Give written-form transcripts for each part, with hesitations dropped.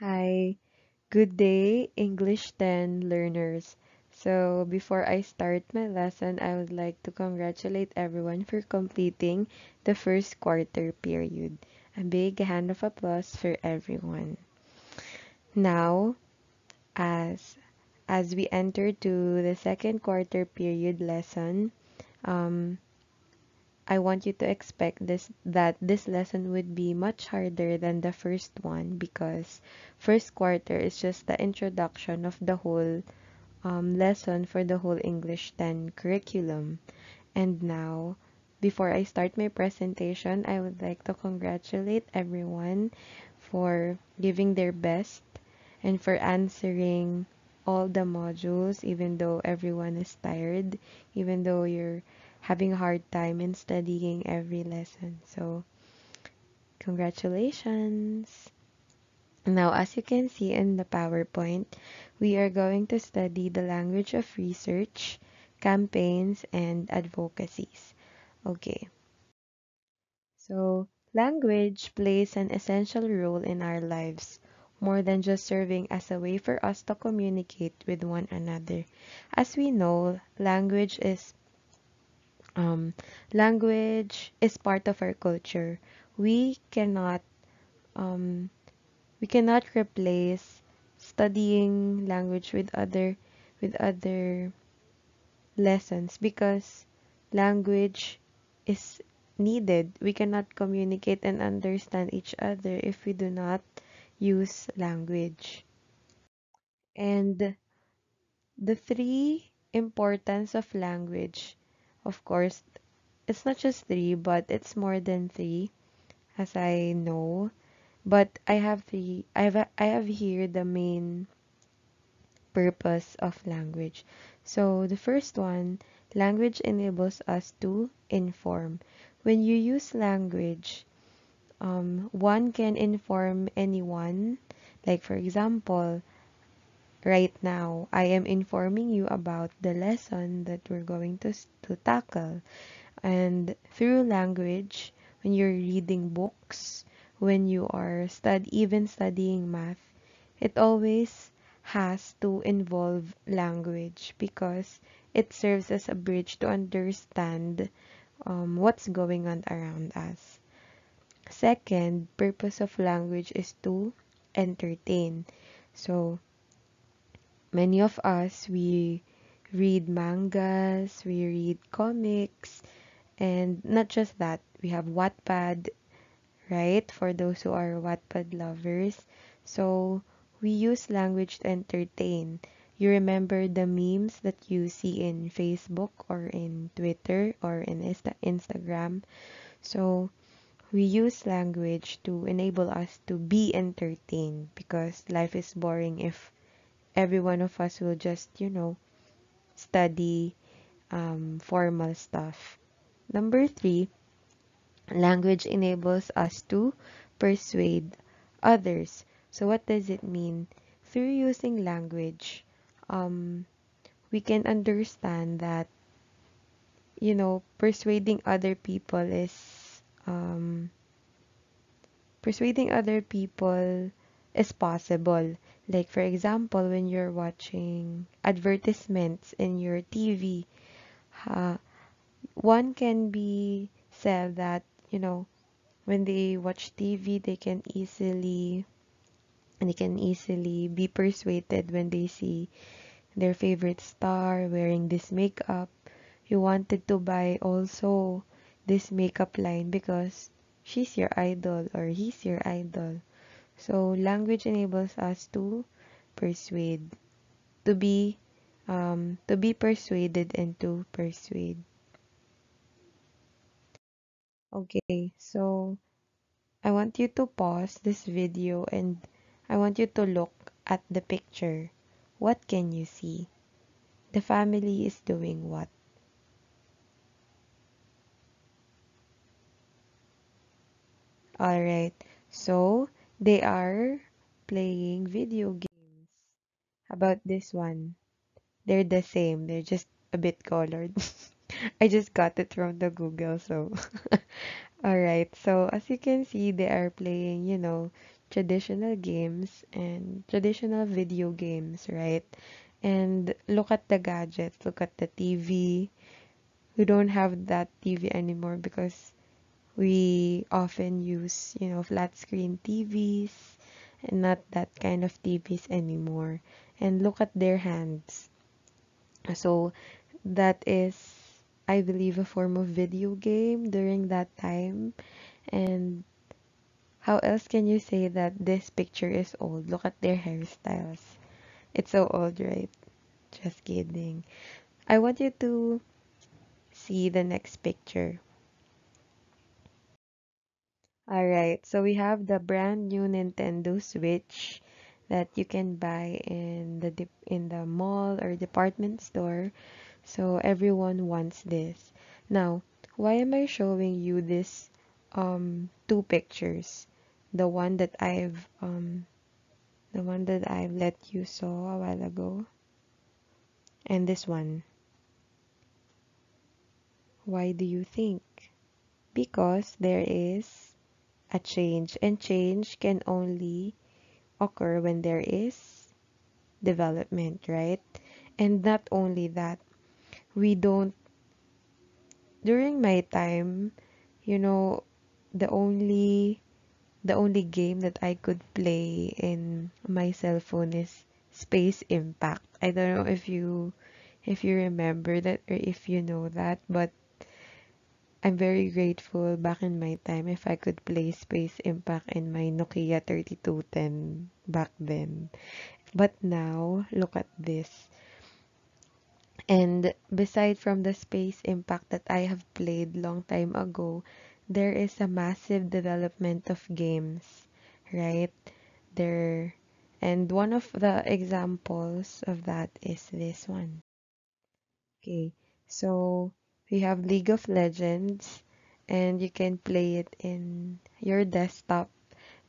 Hi, good day, English 10 learners. So, before I start my lesson, I would like to congratulate everyone for completing the first quarter period. A big hand of applause for everyone. Now, as we enter to the second quarter period lesson, um, I want you to expect this lesson would be much harder than the first one because first quarter is just the introduction of the whole lesson for the whole English 10 curriculum. And now, before I start my presentation, I would like to congratulate everyone for giving their best and for answering all the modules, even though everyone is tired, even though you're having a hard time in studying every lesson. So, congratulations! Now, as you can see in the PowerPoint, we are going to study the language of research, campaigns, and advocacies. Okay, so language plays an essential role in our lives, more than just serving as a way for us to communicate with one another. As we know, um, language is part of our culture. We cannot um, we cannot replace studying language with other lessons because language is needed. We cannot communicate and understand each other if we do not use language. And the three importance of language, of course, it's not just three, but it's more than three, as I know. But I have here the main purpose of language. So the first one, language enables us to inform. When you use language, one can inform anyone. Like for example, right now, I am informing you about the lesson that we're going to tackle. And through language, when you're reading books, when you are even studying math, it always has to involve language because it serves as a bridge to understand what's going on around us. Second, purpose of language is to entertain. So many of us, we read mangas, we read comics, and not just that, we have Wattpad, right? For those who are Wattpad lovers. So we use language to entertain. You remember the memes that you see in Facebook or in Twitter or in Instagram. So we use language to enable us to be entertained because life is boring if every one of us will just, study formal stuff. Number three, language enables us to persuade others. So what does it mean? Through using language, um, we can understand that, um, persuading other people is possible. Like for example, when you're watching advertisements in your TV, uh, one can be said that, when they watch TV, they can easily be persuaded when they see their favorite star wearing this makeup. You wanted to buy also this makeup line because she's your idol or he's your idol. So language enables us to persuade, to be persuaded and to persuade. Okay, so I want you to pause this video and I want you to look at the picture. What can you see? The family is doing what? Alright, so they are playing video games. How about this one? They're the same, they're just a bit colored. I just got it from the Google, so. Alright, so as you can see, they are playing, traditional games and traditional video games, right? And look at the gadgets, look at the TV. We don't have that TV anymore because we often use, flat screen TVs and not that kind of TVs anymore. And look at their hands. So that is, I believe, a form of video game during that time. And how else can you say that this picture is old? Look at their hairstyles. It's so old, right? Just kidding. I want you to see the next picture. Alright, so we have the brand new Nintendo Switch that you can buy in the mall or department store. So everyone wants this. Now, why am I showing you this two pictures? The one that I've let you saw a while ago, and this one. Why do you think? Because there is a change, and change can only occur when there is development, right? And not only that, we don't, during my time, you know, the only the only game that I could play in my cell phone is Space Impact. I don't know if you remember that or if you know that, but I'm very grateful back in my time if I could play Space Impact in my Nokia 3210 back then. But now, look at this. And beside from the Space Impact that I have played long time ago, there is a massive development of games, right? There, and one of the examples of that is this one. Okay, so we have League of Legends, and you can play it in your desktop.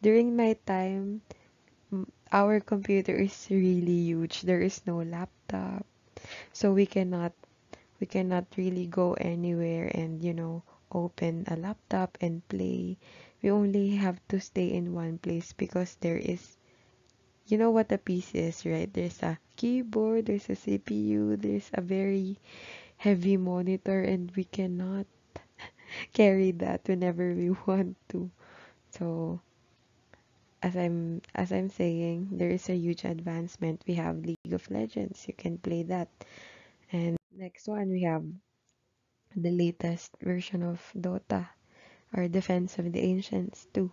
During my time, our computer is really huge. There is no laptop, so we cannot really go anywhere and open a laptop and play. We only have to stay in one place because there is, you know what a PC is, right? There's a keyboard, there's a CPU, there's a very heavy monitor, and we cannot carry that whenever we want to. So as I'm saying, there is a huge advancement. We have League of Legends, you can play that. And next one, we have the latest version of Dota, or Defense of the Ancients 2.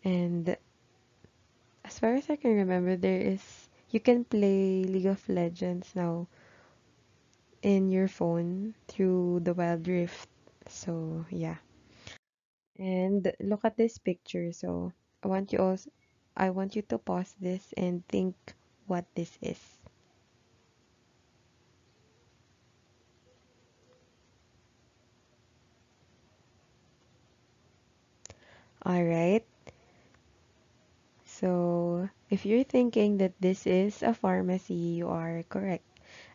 And as far as I can remember, you can play League of Legends now in your phone through the Wild Rift. So yeah. And look at this picture. So I want you also I want you to pause this and think what this is. Alright. So if you're thinking that this is a pharmacy, you are correct.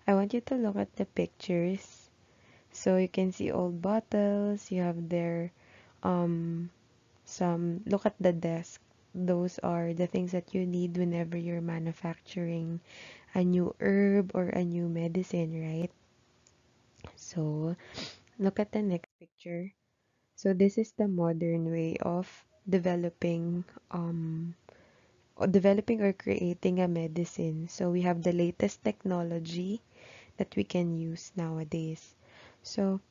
I want you to look at the pictures. So you can see old bottles, you have there some look at the desk. Those are the things that you need whenever you're manufacturing a new herb or a new medicine, right? So look at the next picture. So this is the modern way of developing or creating a medicine. So we have the latest technology that we can use nowadays. So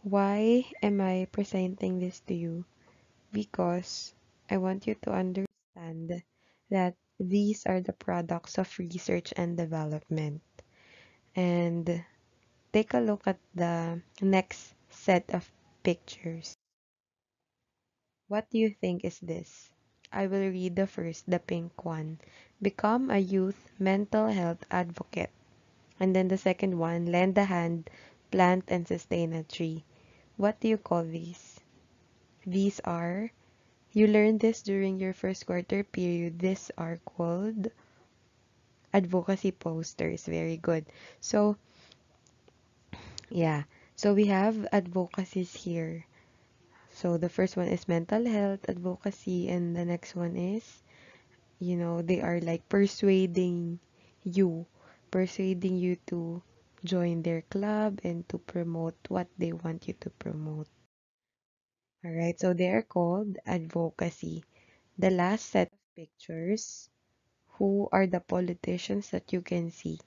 why am I presenting this to you? Because I want you to understand that these are the products of research and development. And take a look at the next set of pictures. What do you think is this? I will read the first, the pink one. Become a youth mental health advocate. And then the second one, lend a hand, plant and sustain a tree. What do you call these? These are, you learned this during your first quarter period. These are called advocacy posters. Very good. So, yeah. So we have advocacies here. So the first one is mental health advocacy, and the next one is, they are like you, persuading you to join their club and to promote what they want you to promote. All right, so they are called advocacy. The last set of pictures, who are the politicians that you can see?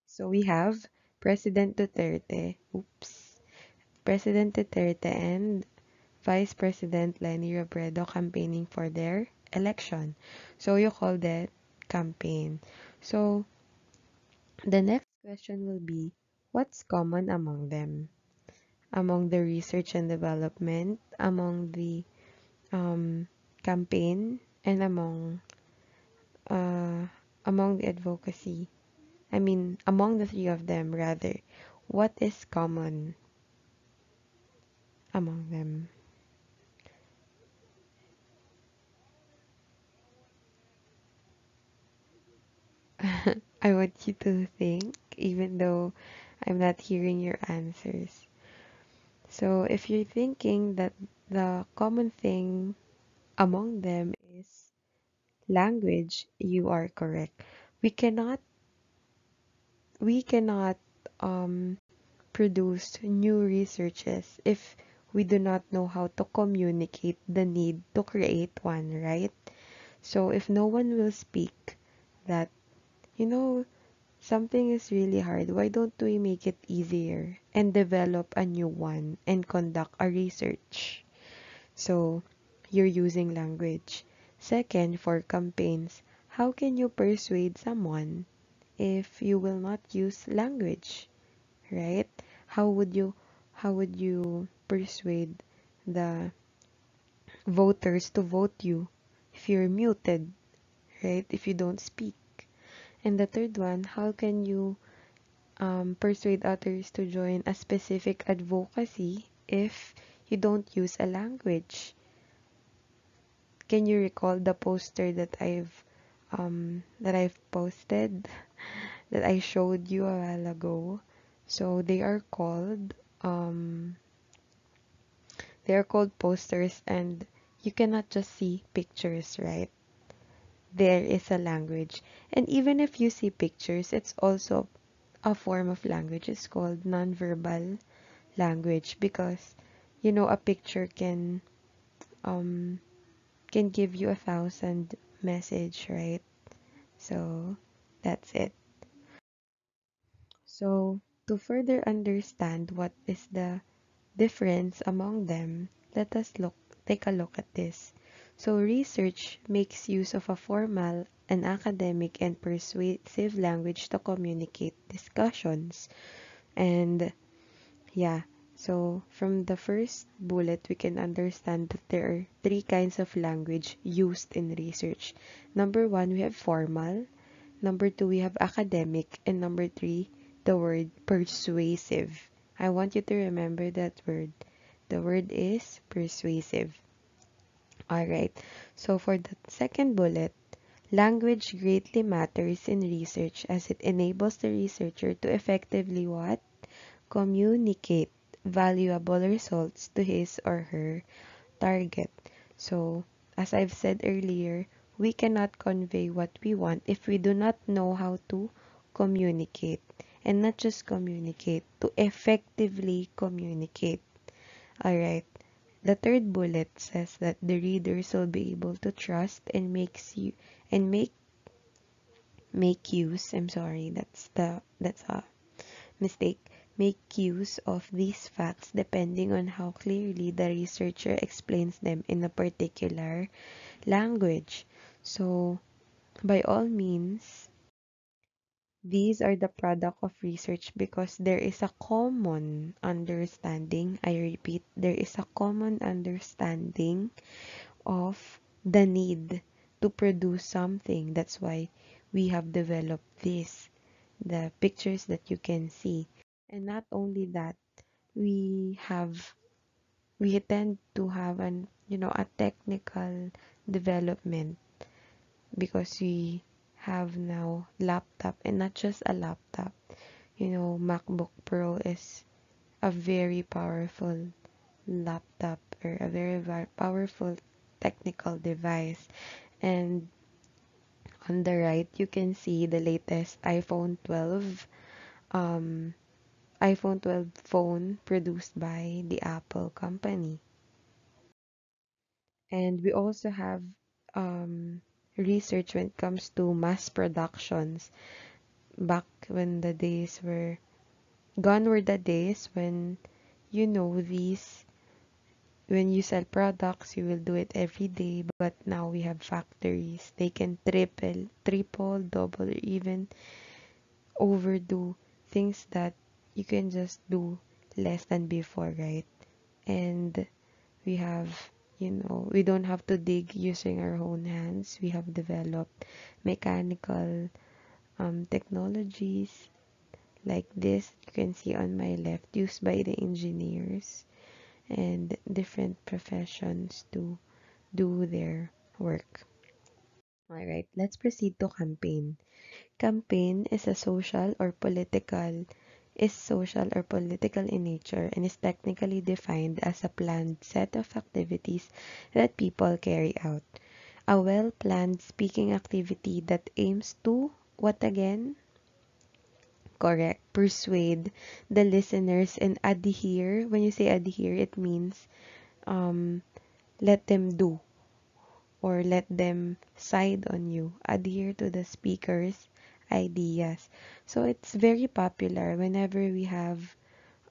So we have President Duterte, President Duterte and Vice President Leni Robredo campaigning for their election. So you call that campaign. So the next question will be, what's common among them? Among the research and development, among the um, campaign, and uh, among the advocacy. I mean, among the three of them, rather. What is common among them? I want you to think, even though I'm not hearing your answers. So, if you're thinking that the common thing among them is language, you are correct. We cannot we cannot um produce new researches if we do not know how to communicate the need to create one, right? So if no one will speak that, you know, something is really hard, why don't we make it easier and develop a new one and conduct a research? So you're using language. Second, for campaigns, how can you persuade someone if you will not use language, right? How would you how would you persuade the voters to vote you if you're muted, right? If you don't speak. And the third one, how can you persuade others to join a specific advocacy if you don't use a language? Can you recall the poster that I've posted that I showed you a while ago? So um they are called posters, and you cannot just see pictures, right? There is a language. And even if you see pictures, it's also a form of language. It's called nonverbal language because a picture um can give you 1,000 message, right? So that's it. So to further understand what is the difference among them, let us take a look at this. So research makes use of a formal and academic and persuasive language to communicate discussions. And yeah, so from the first bullet, we can understand that there are three kinds of language used in research. Number one, we have formal. Number two, we have academic. And number three, the word persuasive. I want you to remember that word. The word is persuasive. Alright, so for the second bullet, language greatly matters in research as it enables the researcher to effectively what? Communicate valuable results to his or her target. So, as I've said earlier, we cannot convey what we want if we do not know how to communicate. And not just communicate, to effectively communicate. Alright. The third bullet says that the readers will be able to trust and makes you and make use. I'm sorry, that's a mistake. Make use of these facts depending on how clearly the researcher explains them in a particular language. So, by all means, these are the product of research because there is a common understanding. I repeat, there is a common understanding of the need to produce something. That's why we have developed this, the pictures that you can see. And not only that, we have we tend to have a technical development because we have now laptop, and not just a laptop. MacBook Pro is a very powerful laptop or a very powerful technical device. And on the right, you can see the latest um, iPhone 12 phone produced by the Apple company. And we also have research when it comes to mass productions. Back when the days were gone were the days when these when you sell products, you will do it every day. But now we have factories. They can triple, double, or even overdo things that you can just do less than before, right? And we have, we don't have to dig using our own hands. We have developed mechanical technologies like this you can see on my left, used by the engineers and different professions to do their work. All right, let's proceed to campaign. Campaign is social or political in nature and is technically defined as a planned set of activities that people carry out. A well-planned speaking activity that aims to what again? Correct. Persuade the listeners and adhere. When you say adhere, it means um let them do or let them side on you. Adhere to the speaker's ideas. So it's very popular whenever we have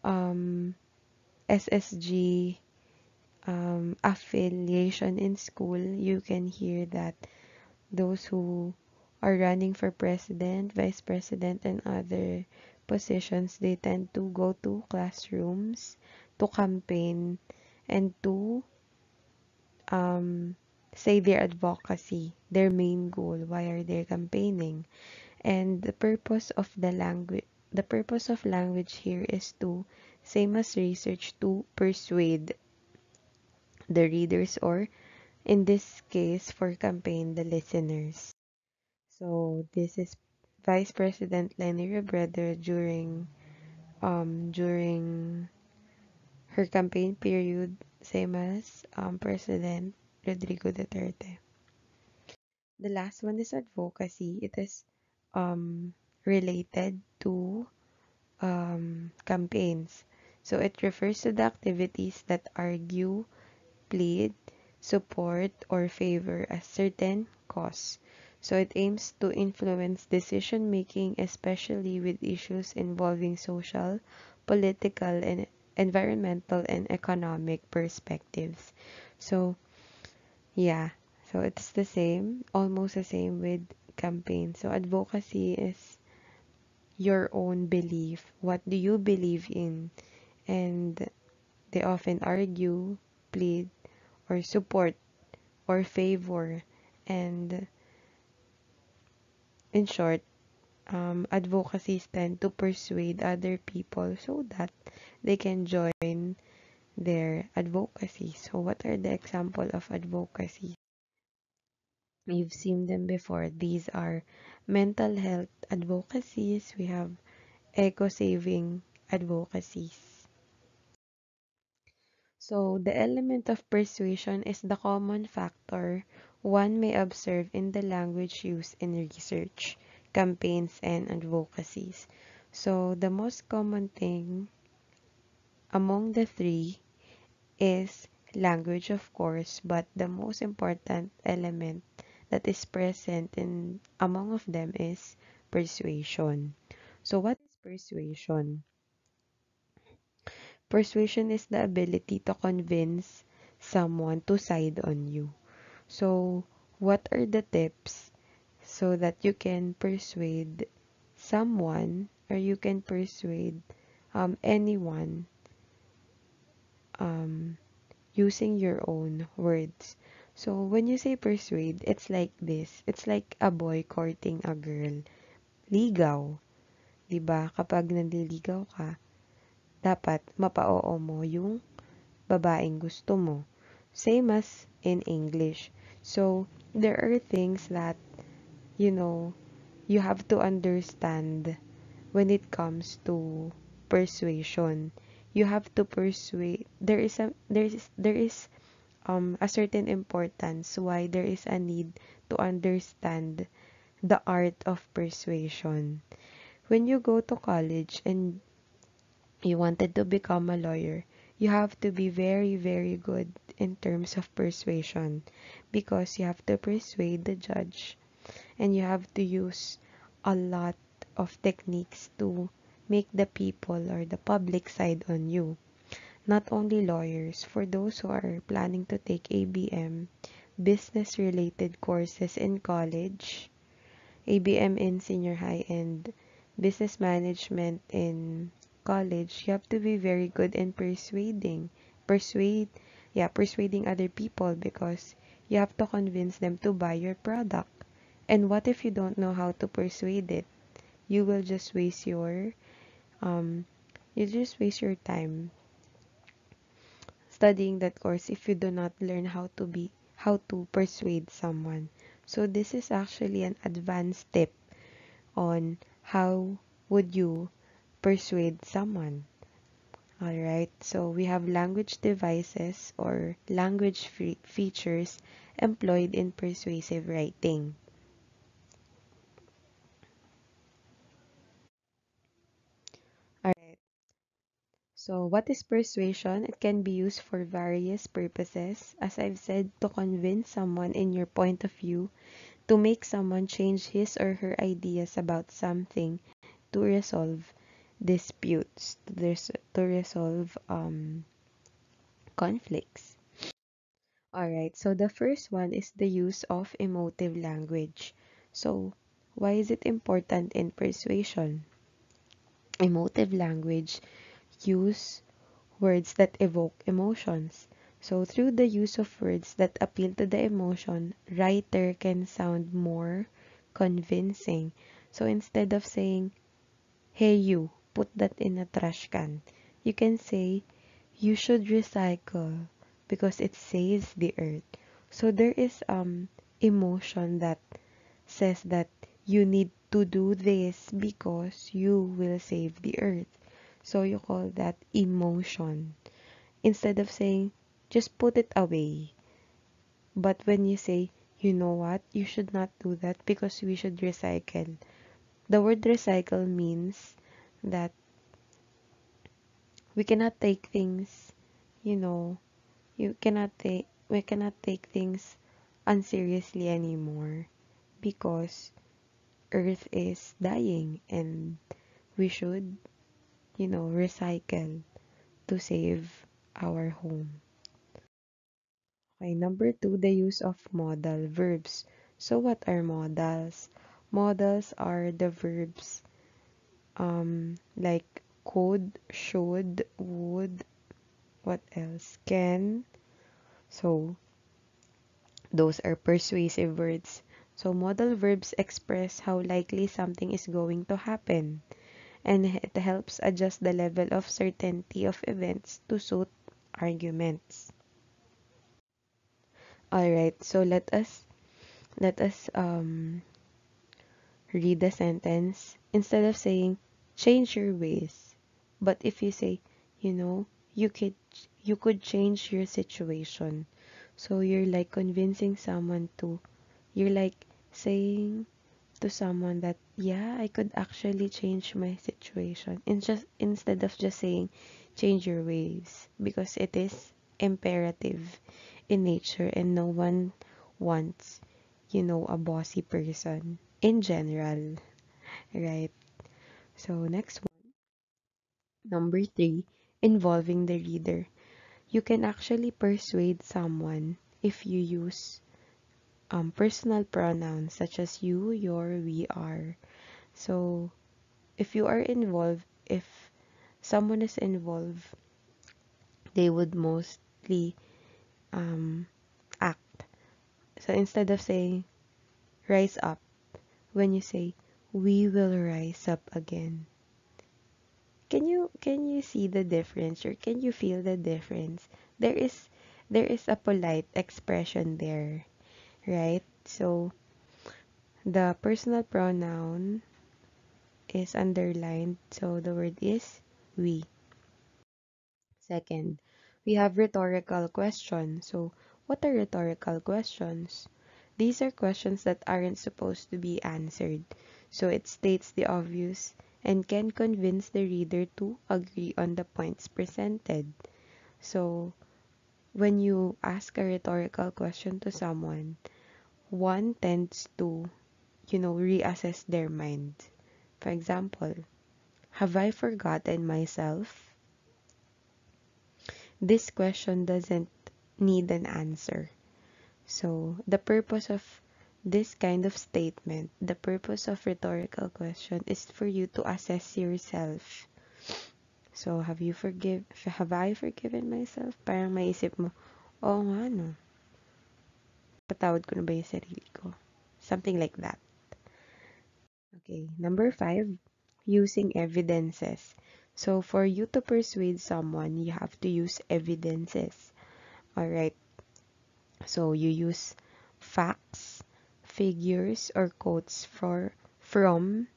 um SSG affiliation in school. You can hear that those who are running for president, vice president, and other positions, they tend to go to classrooms to campaign and to say their advocacy, their main goal. Why are they campaigning? And the purpose of language here is to, same as research, to persuade the readers, or in this case for campaign, the listeners. So this is Vice President Leni Robredo during her campaign period, same as President Rodrigo Duterte. The last one is advocacy. It is related to campaigns. So it refers to the activities that argue, plead, support, or favor a certain cause. So it aims to influence decision making, especially with issues involving social, political, and environmental and economic perspectives. So, yeah, so it's the same, almost the same with campaign. So advocacy is your own belief. What do you believe in? And they often argue, plead, or support or favor. And in short, advocacies tend to persuade other people so that they can join their advocacy. So what are the example of advocacy? You've seen them before. These are mental health advocacies. We have eco-saving advocacies. So the element of persuasion is the common factor one may observe in the language used in research, campaigns, and advocacies. So the most common thing among the three is language, of course, but the most important element that is present in among of them is persuasion. So what is persuasion? Persuasion is the ability to convince someone to side on you. So, what are the tips so that you can persuade someone, or you can persuade anyone um, using your own words? So, when you say persuade, it's like this. It's like a boy courting a girl. Ligaw. 'Di ba? Kapag nanliligaw ka, dapat mapa-oo mo yung babaeng gusto mo. Same as in English. So, there are things that, you know, you have to understand when it comes to persuasion. You have to persuade. There is a certain importance why there is a need to understand the art of persuasion. When you go to college and you wanted to become a lawyer, you have to be very, very good in terms of persuasion because you have to persuade the judge and you have to use a lot of techniques to make the people or the public side on you. Not only lawyers, for those who are planning to take ABM, business related courses in college, ABM in senior high, and business management in college, you have to be very good in persuading other people because you have to convince them to buy your product. And what if you don't know how to persuade it? You will just waste your um time studying that course if you do not learn how to persuade someone. So this is actually an advanced tip on how would you persuade someone. Alright, so we have language devices or language features employed in persuasive writing. Alright, so what is persuasion? It can be used for various purposes. As I've said, to convince someone in your point of view, to make someone change his or her ideas about something, to resolve disputes, to resolve conflicts. Alright, so the first one is the use of emotive language. So, why is it important in persuasion? Emotive language use words that evoke emotions. So, through the use of words that appeal to the emotion, writer can sound more convincing. So, instead of saying, hey you, put that in a trash can, you can say, you should recycle because it saves the earth. So there is emotion that says that you need to do this because you will save the earth. So you call that emotion. Instead of saying just put it away. But when you say, you know what, you should not do that because we should recycle. The word recycle means that we cannot take things, you know, we cannot take things unseriously anymore because earth is dying and we should, recycle to save our home. Okay, number two, the use of modal verbs. So what are modals? Modals are the verbs like could, should, would, what else? Can. So those are persuasive words. So modal verbs express how likely something is going to happen, and it helps adjust the level of certainty of events to suit arguments. All right, so let us read the sentence instead of saying change your ways. But if you say, you know, you could you could change your situation. So you're like convincing someone to you're like saying to someone that yeah, I could actually change my situation. And just instead of just saying change your ways because it is imperative in nature and no one wants, a bossy person in general, right? So next one, number three, involving the reader. You can actually persuade someone if you use personal pronouns such as you, your, we, are. So if you are involved, if someone is involved, they would mostly um, act. So instead of saying rise up, when you say we will rise up again, can you see the difference or can you feel the difference? There is a polite expression there, right? So the personal pronoun is underlined, so the word is we. Second, we have rhetorical questions. So, what are rhetorical questions? These are questions that aren't supposed to be answered. So, it states the obvious and can convince the reader to agree on the points presented. So, when you ask a rhetorical question to someone, one tends to, reassess their mind. For example, have I forgotten myself? This question doesn't need an answer. So, the purpose of this kind of statement, the purpose of rhetorical question is for you to assess yourself. So, have I forgiven myself? Parang maisip mo, oo nga no, patawad ko na ba yung sarili ko? Something like that. Okay, number 5, using evidences. So, for you to persuade someone, you have to use evidences. Alright, so you use facts, figures, or quotes from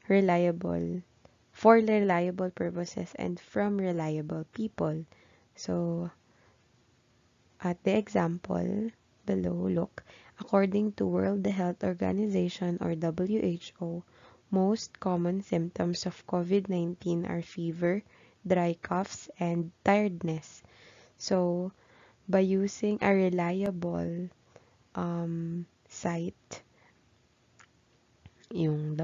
reliable, for reliable purposes and from reliable people. So, at the example below, look, according to World Health Organization or WHO, most common symptoms of COVID-19 are fever, dry coughs, and tiredness. So, by using a reliable site, yung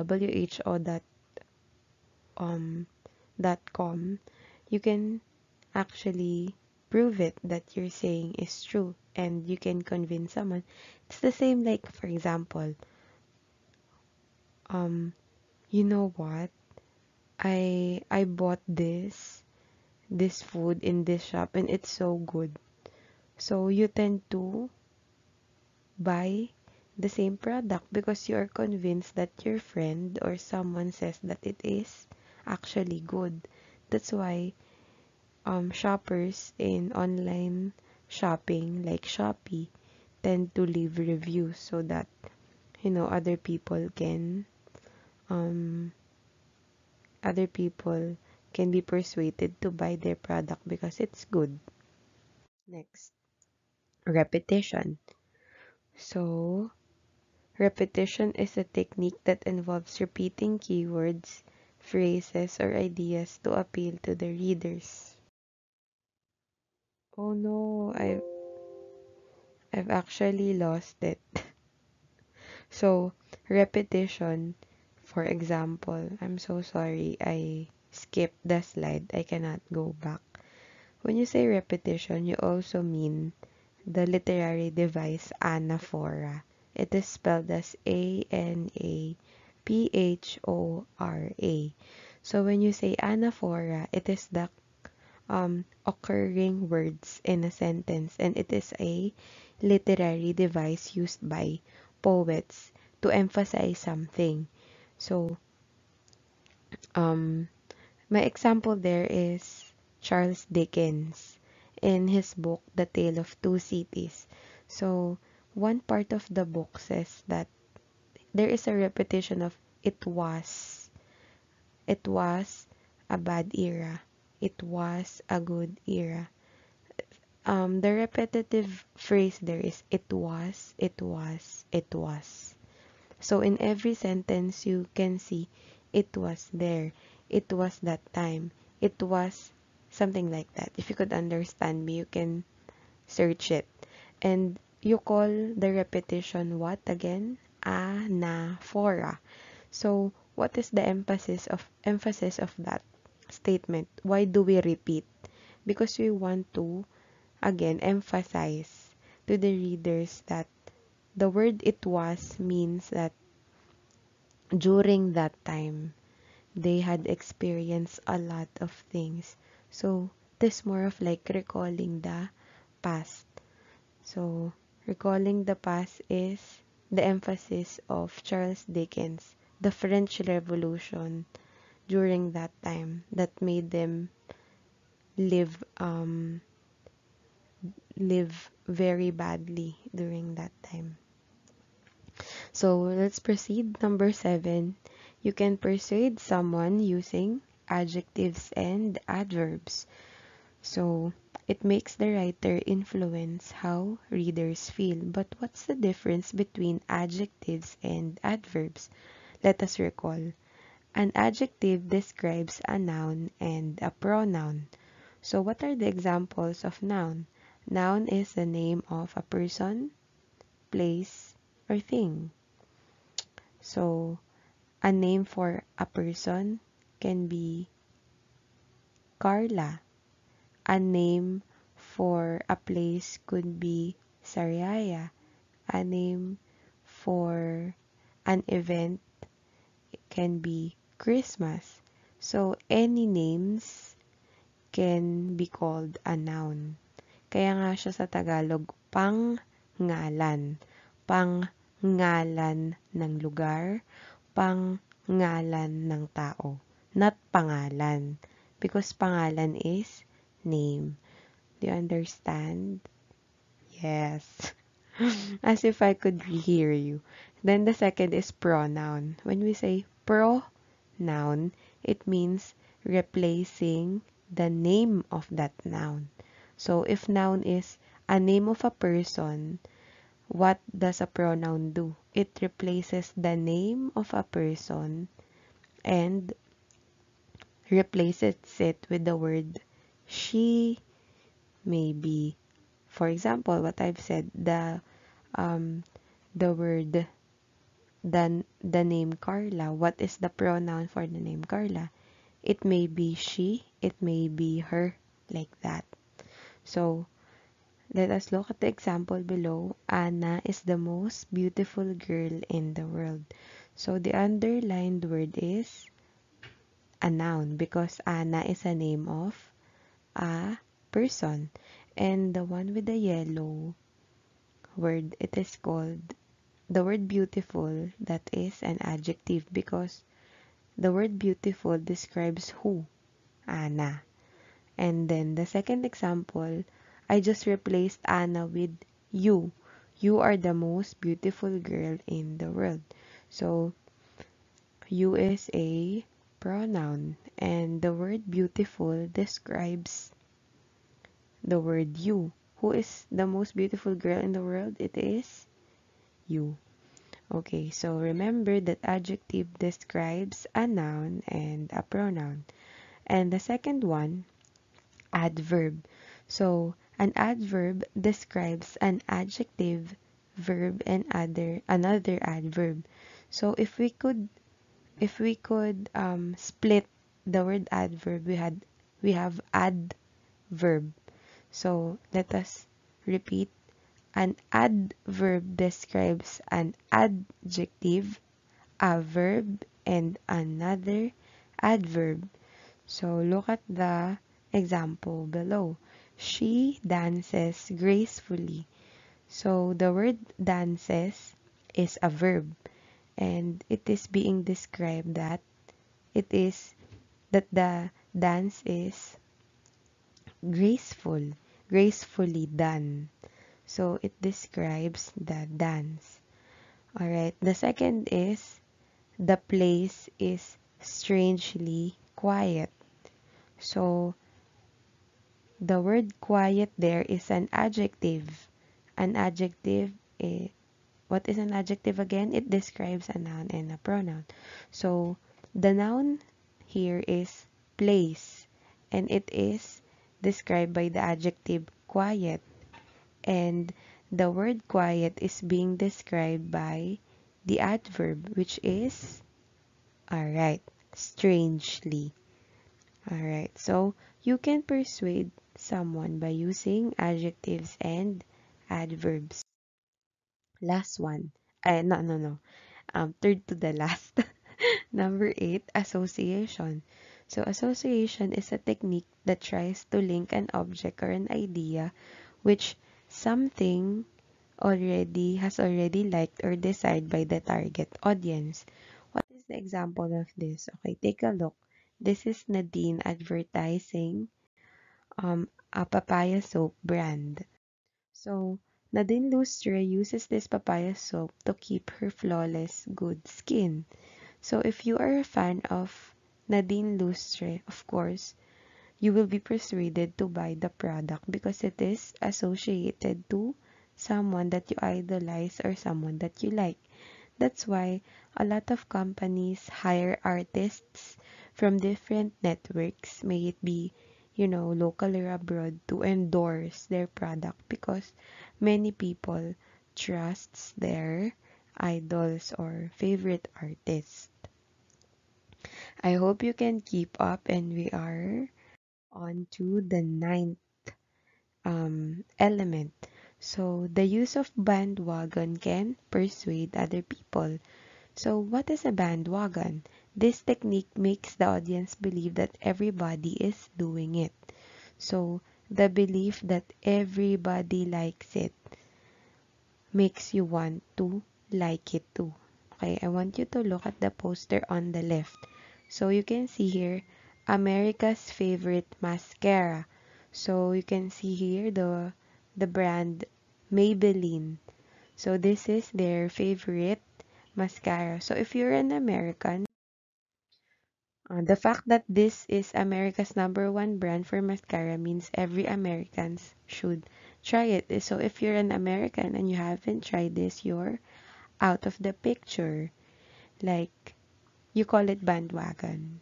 um, .com, you can actually prove it that you're saying is true and you can convince someone. It's the same like, for example, um, you know what? I bought this food in this shop and it's so good. So you tend to buy the same product because you are convinced that your friend or someone says that it is actually good. That's why shoppers in online shopping like Shopee tend to leave reviews so that um other people can be persuaded to buy their product because it's good. Next, repetition. So, repetition is a technique that involves repeating keywords, phrases, or ideas to appeal to the readers. Oh no, I've actually lost it. So, repetition, for example, I'm so sorry, I skipped the slide. I cannot go back. When you say repetition, you also mean the literary device anaphora. It is spelled as ANAPHORA. So when you say anaphora, it is the occurring words in a sentence, and it is a literary device used by poets to emphasize something. So, um, my example there is Charles Dickens in his book The Tale of Two Cities. So, one part of the book says that there is a repetition of it was a bad era, it was a good era. The repetitive phrase there is it was, it was, it was. So in every sentence, you can see it was there, it was that time, it was something like that. If you could understand me, you can search it. And you call the repetition what again? Anaphora. So what is the emphasis of that statement? Why do we repeat? Because we want to again emphasize to the readers that the word it was means that during that time they had experienced a lot of things. So this more of like recalling the past. So recalling the past is the emphasis of Charles Dickens, the French Revolution during that time that made them live live very badly during that time. So let's proceed. Number 7, You can persuade someone using adjectives and adverbs. So it makes the writer influence how readers feel. But what's the difference between adjectives and adverbs? Let us recall. An adjective describes a noun and a pronoun. So what are the examples of noun? Noun is the name of a person, place, or thing. So a name for a person can be Carla. A name for a place could be Sariaya. A name for an event can be Christmas. So any names can be called a noun. Kaya nga siya sa Tagalog, pangalan. Pangalan ng lugar, pangalan ng tao. Not pangalan. Because pangalan is name. Do you understand? Yes. As if I could hear you. Then the second is pronoun. When we say pronoun, it means replacing the name of that noun. So if noun is a name of a person, what does a pronoun do? It replaces the name of a person and replaces it with the word she, maybe. For example, what I've said, um the word the name Carla. What is the pronoun for the name Carla? It may be she, it may be her, like that. So let us look at the example below. Anna is the most beautiful girl in the world. So the underlined word is a noun because Anna is a name of a person. And the one with the yellow word, it is called the word beautiful. That is an adjective because the word beautiful describes who? Anna. And then the second example, I just replaced Anna with you. You are the most beautiful girl in the world. So you is a pronoun and the word beautiful describes the word you. Who is the most beautiful girl in the world? It is you. Okay, so remember that adjective describes a noun and a pronoun. And the second one, adverb. So an adverb describes an adjective, verb, and another adverb. So if we could split the word adverb, we have adverb. So let us repeat. An adverb describes an adjective, a verb, and another adverb. So look at the example below. She dances gracefully. So the word dances is a verb and it is being described that it is that the dance is graceful, gracefully done. So it describes the dance. All right. The second is the place is strangely quiet. So the word quiet there is an adjective. An adjective is, what is an adjective again? It describes a noun and a pronoun. So the noun here is place and it is described by the adjective quiet. And the word quiet is being described by the adverb, which is, alright, strangely. Alright, so you can persuade someone by using adjectives and adverbs. Last one. No. Third to the last. Number 8, association. So association is a technique that tries to link an object or an idea which something already liked or desired by the target audience. What is the example of this? Okay, take a look. This is Nadine advertising a papaya soap brand. So Nadine Lustre uses this papaya soap to keep her flawless good skin. So if you are a fan of Nadine Lustre, of course, you will be persuaded to buy the product because it is associated to someone that you idolize or someone that you like. That's why a lot of companies hire artists from different networks, may it be, local or abroad, to endorse their product because many people trusts their idols or favorite artists. I hope you can keep up, and we are on to the ninth element. So the use of bandwagon can persuade other people. So what is a bandwagon? This technique makes the audience believe that everybody is doing it. So the belief that everybody likes it makes you want to like it too. Okay, I want you to look at the poster on the left. So you can see here America's favorite mascara. So you can see here the brand Maybelline. So this is their favorite mascara. So if you're an American, the fact that this is America's number one brand for mascara means every Americans should try it. So if you're an American and you haven't tried this, you're out of the picture. Like, you call it bandwagon.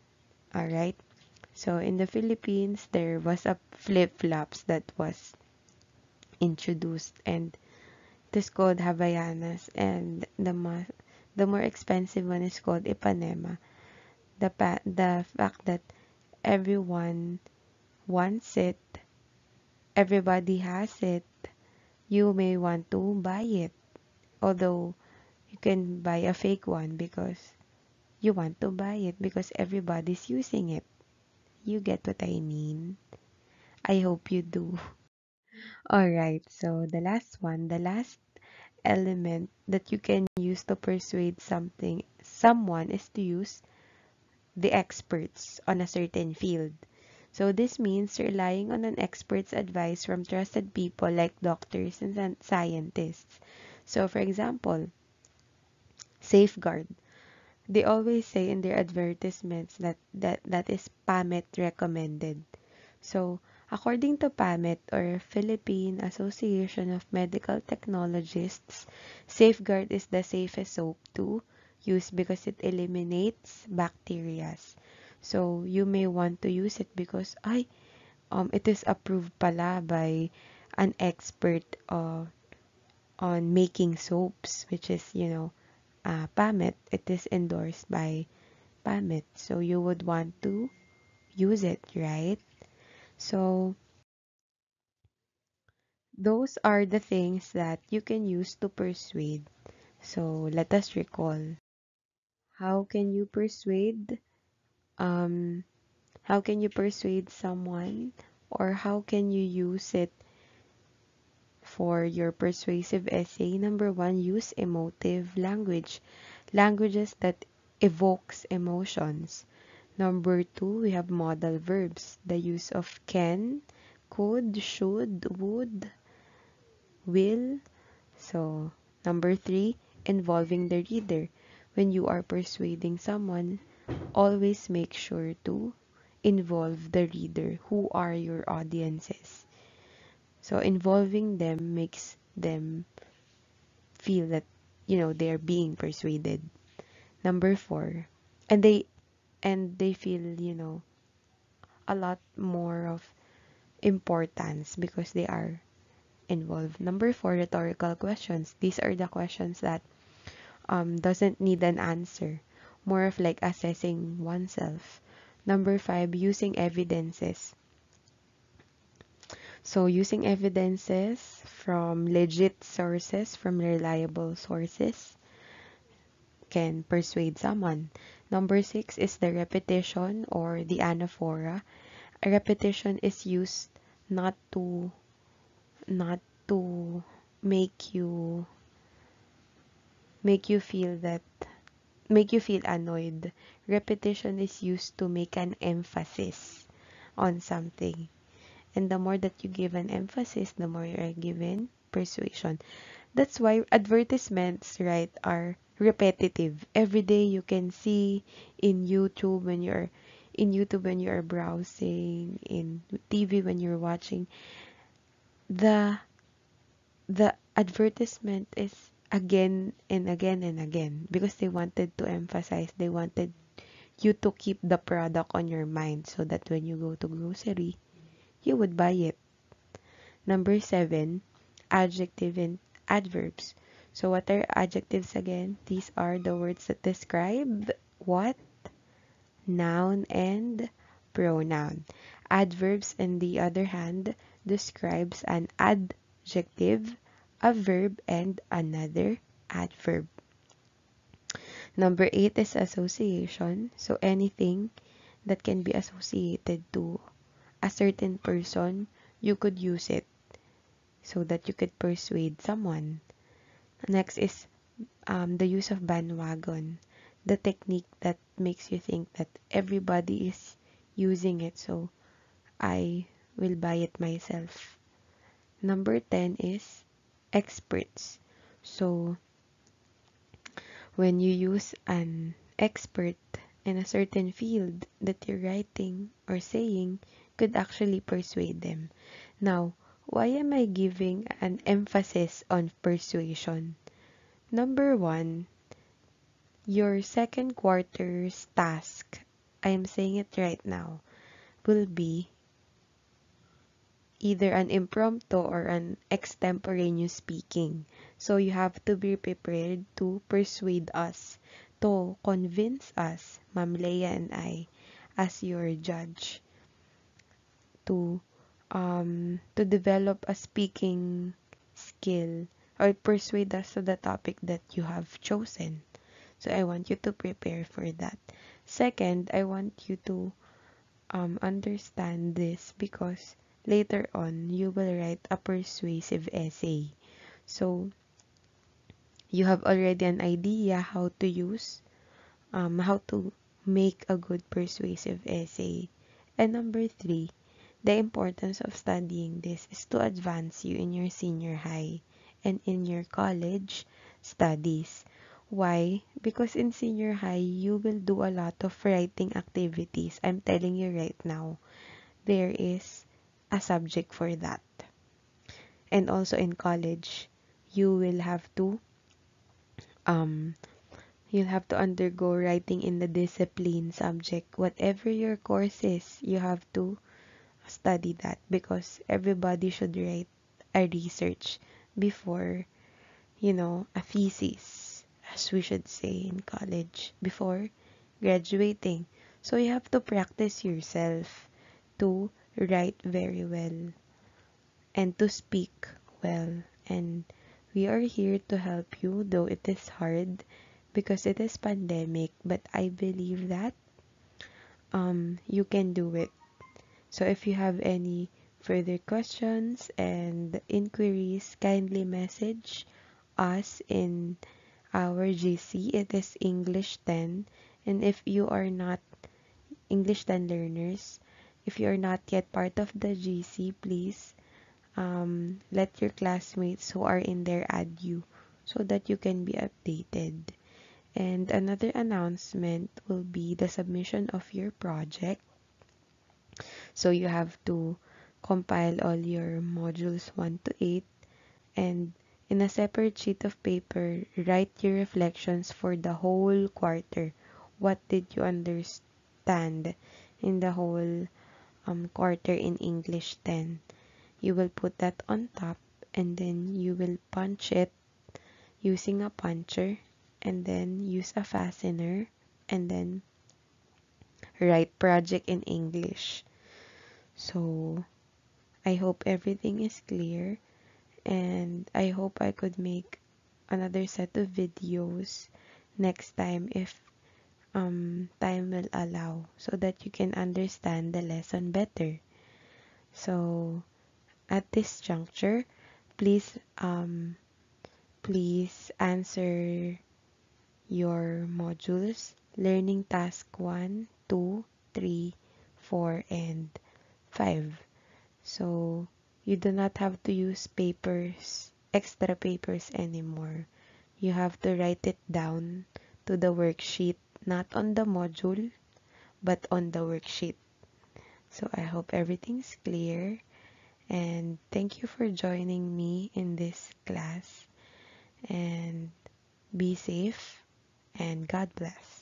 Alright? So in the Philippines, there was a flip-flops that was introduced, and it is called Havaianas, and the more expensive one is called Ipanema. The fact that everyone wants it, everybody has it, you may want to buy it. Although you can buy a fake one because you want to buy it because everybody's using it. You get what I mean? I hope you do. Alright, so the last element that you can use to persuade someone is to use the experts on a certain field. So this means relying on an expert's advice from trusted people like doctors and scientists. So for example, Safeguard. They always say in their advertisements that is PAMET recommended. So, according to PAMET, or Philippine Association of Medical Technologists, Safeguard is the safest soap to use because it eliminates bacteria. So, you may want to use it because it is approved pala by an expert on making soaps, which is, PAMET. It is endorsed by PAMET. So, you would want to use it, right? So, those are the things that you can use to persuade. So let us recall. How can you persuade um how can you persuade someone, or how can you use it for your persuasive essay? Number 1, use emotive language. Languages that evokes emotions. Number 2, we have modal verbs. The use of can, could, should, would, will. So, number 3, involving the reader. When you are persuading someone, always make sure to involve the reader. Who are your audiences? So, involving them makes them feel that, they're being persuaded. Number 4, and they feel, a lot more of importance because they are involved. Number 4, rhetorical questions. These are the questions that doesn't need an answer, more of like assessing oneself. Number 5, using evidences. So using evidences from legit sources, from reliable sources, can persuade someone. Number 6 is the repetition or the anaphora. A repetition is used not to not to make you make you feel that make you feel annoyed. Repetition is used to make an emphasis on something. And the more that you give an emphasis, the more you are given persuasion. That's why advertisements, right, are repetitive. Every day you can see in YouTube when you are browsing, in TV when you're watching, the the advertisement is again and again and again because they wanted to emphasize, they wanted you to keep the product on your mind so that when you go to grocery, you would buy it. Number 7, adjective and adverbs. So what are adjectives again? These are the words that describe what? Noun and pronoun. Adverbs, on the other hand, describes an adjective, a verb, and another adverb. Number 8 is association. So anything that can be associated to a certain person, you could use it so that you could persuade someone. Next is the use of bandwagon, the technique that makes you think that everybody is using it, so I will buy it myself. Number 10 is experts. So when you use an expert in a certain field that you're writing or saying, could actually persuade them. Now, why am I giving an emphasis on persuasion? Number 1, your second quarter's task, I am saying it right now, will be either an impromptu or an extemporaneous speaking. So you have to be prepared to persuade us, to convince us, Ma'am Leia and I, as your judge, to develop a speaking skill or persuade us to the topic that you have chosen. So I want you to prepare for that. Second, I want you to understand this because later on you will write a persuasive essay. So you have already an idea how to use, how to make a good persuasive essay. And number 3, the importance of studying this is to advance you in your senior high and in your college studies. Why? Because in senior high, you will do a lot of writing activities. I'm telling you right now, there is a subject for that. And also in college, you will have to um you'll have to undergo writing in the discipline subject. Whatever your course is, you have to study that because everybody should write a research before, a thesis, as we should say in college, before graduating. So you have to practice yourself to write very well and to speak well. And we are here to help you, though it is hard because it is pandemic, but I believe that you can do it. So if you have any further questions and inquiries, kindly message us in our GC. It is English 10. And if you are not English 10 learners, if you are not yet part of the GC, please let your classmates who are in there add you so that you can be updated. And another announcement will be the submission of your project. So you have to compile all your modules 1 to 8 and in a separate sheet of paper, write your reflections for the whole quarter. What did you understand in the whole quarter in English 10? You will put that on top and then you will punch it using a puncher and then use a fastener and then write project in English. So I hope everything is clear and I hope I could make another set of videos next time if time will allow so that you can understand the lesson better. So at this juncture, please please answer your modules learning task 1, 2, 3, 4 and 5. So you do not have to use extra papers anymore. you have to write it down to the worksheet, not on the module, but on the worksheet. So I hope everything's clear, and thank you for joining me in this class, and be safe and God bless.